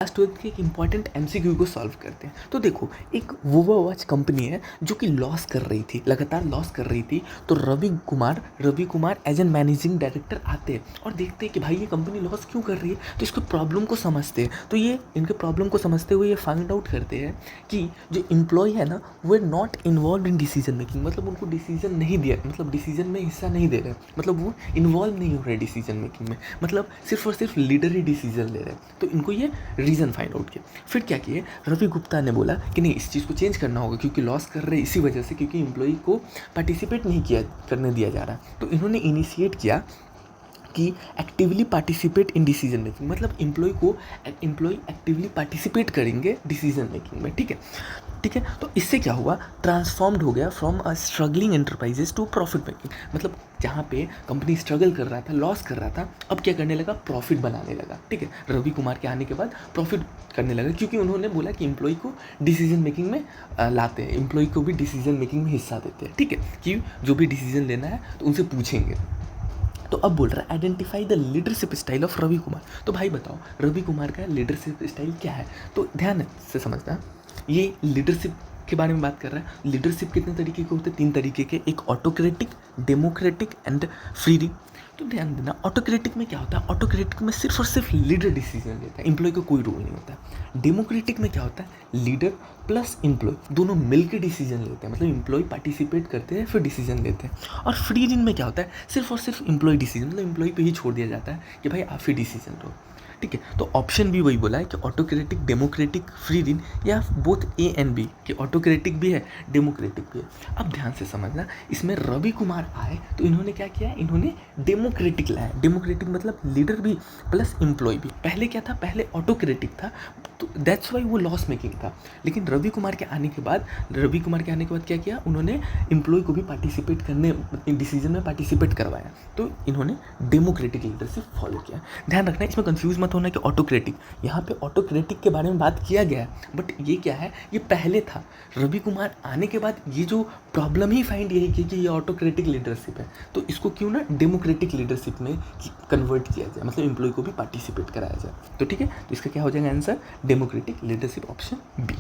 Class 12 के एक important MCQ को सॉल्व करते हैं। तो देखो, एक वोवा वॉच कंपनी है जो कि लॉस कर रही थी, लगातार लॉस कर रही थी। तो Ravi Kumar as an managing director आते हैं और देखते हैं कि भाई ये कंपनी लॉस क्यों कर रही है। तो इसको प्रॉब्लम को समझते हैं। तो ये इनके प्रॉब्लम को समझते हुए ये फाइंड आउट करते हैं कि जो एम्प्लॉय है ना, वो not involve in decision making, मतलब उनको डिसीजन नहीं दिया, मतलब डिसीजन में हिस्सा नहीं दे रहे, मतलब वो इन्वॉल्व नहीं हो रहे डिसीजन मेकिंग में, मतलब सिर्फ और सिर्फ लीडर ही डिसीजन ले रहे हैं। तो इनको ये रीज़न फाइंड आउट किया। फिर क्या किए, रवि गुप्ता ने बोला कि नहीं, इस चीज़ को चेंज करना होगा क्योंकि लॉस कर रहे इसी वजह से, क्योंकि एम्प्लॉय को पार्टिसिपेट नहीं किया करने दिया जा रहा। तो इन्होंने इनिशिएट किया कि actively participate in decision making, मतलब एम्प्लॉय एक्टिवली पार्टिसिपेट करेंगे डिसीजन मेकिंग में। ठीक है। तो इससे क्या हुआ, ट्रांसफॉर्म्ड हो गया from a struggling enterprises to profit making. मतलब जहाँ पे कंपनी स्ट्रगल कर रहा था, लॉस कर रहा था, अब क्या करने लगा, प्रॉफिट बनाने लगा। ठीक है, रवि कुमार के आने के बाद प्रॉफिट करने लगा, क्योंकि उन्होंने बोला कि एम्प्लॉय को डिसीजन मेकिंग में लाते हैं, एम्प्लॉय को भी डिसीजन मेकिंग में हिस्सा देते हैं। ठीक है, कि जो भी डिसीजन लेना है तो उनसे पूछेंगे। तो अब बोल रहा है identify the leadership style of Ravi Kumar. तो भाई बताओ, रवि कुमार का लीडरशिप स्टाइल क्या है। तो ध्यान से समझना, ये लीडरशिप के बारे में बात कर रहा है। लीडरशिप कितने तरीके के होते हैं, 3 तरीके के, एक ऑटोक्रेटिक, डेमोक्रेटिक एंड फ्री। तो ध्यान देना, ऑटोक्रेटिक में क्या होता है, ऑटोक्रेटिक में सिर्फ और सिर्फ लीडर डिसीजन लेता है, एम्प्लॉय को कोई रोल नहीं होता है। डेमोक्रेटिक में क्या होता है, लीडर प्लस एम्प्लॉय दोनों मिलकर डिसीजन लेते हैं, मतलब एम्प्लॉय पार्टिसिपेट करते हैं फिर डिसीजन लेते हैं। और फ्री रिन में क्या होता है, सिर्फ और सिर्फ एम्प्लॉय डिसीजन, मतलब एम्प्लॉय पे ही छोड़ दिया जाता है कि भाई आप ही डिसीजन लो। ठीक है, तो ऑप्शन भी वही बोला है कि ऑटोक्रेटिक, डेमोक्रेटिक, फ्री रिन, या बोथ ए एंड बी, कि ऑटोक्रेटिक भी है डेमोक्रेटिक भी है। अब ध्यान से समझना, इसमें रवि कुमार आए तो इन्होंने क्या किया, इन्होंने डेमोक्रेटिक लाया। डेमोक्रेटिक मतलब लीडर भी प्लस एम्प्लॉय भी। पहले क्या था, पहले ऑटोक्रेटिक था, तो दैट्स वाई वो लॉस मेकिंग था। लेकिन रवि कुमार के आने के बाद क्या किया, उन्होंने एम्प्लॉय को भी पार्टिसिपेट करने, डिसीजन में पार्टिसिपेट करवाया। तो इन्होंने डेमोक्रेटिक लीडरशिप फॉलो किया। ध्यान रखना, इसमें कंफ्यूज मत होना कि ऑटोक्रेटिक, यहाँ पे ऑटोक्रेटिक के बारे में बात किया गया है, बट ये क्या है, ये पहले था। रवि कुमार आने के बाद ये जो प्रॉब्लम ही फाइंड यही की कि ये ऑटोक्रेटिक लीडरशिप है, तो इसको क्यों ना डेमोक्रेटिक लीडरशिप में कन्वर्ट किया जाए, मतलब एम्प्लॉय को भी पार्टिसिपेट कराया जाए। तो ठीक है, तो इसका क्या हो जाएगा answer, democratic leadership, option B.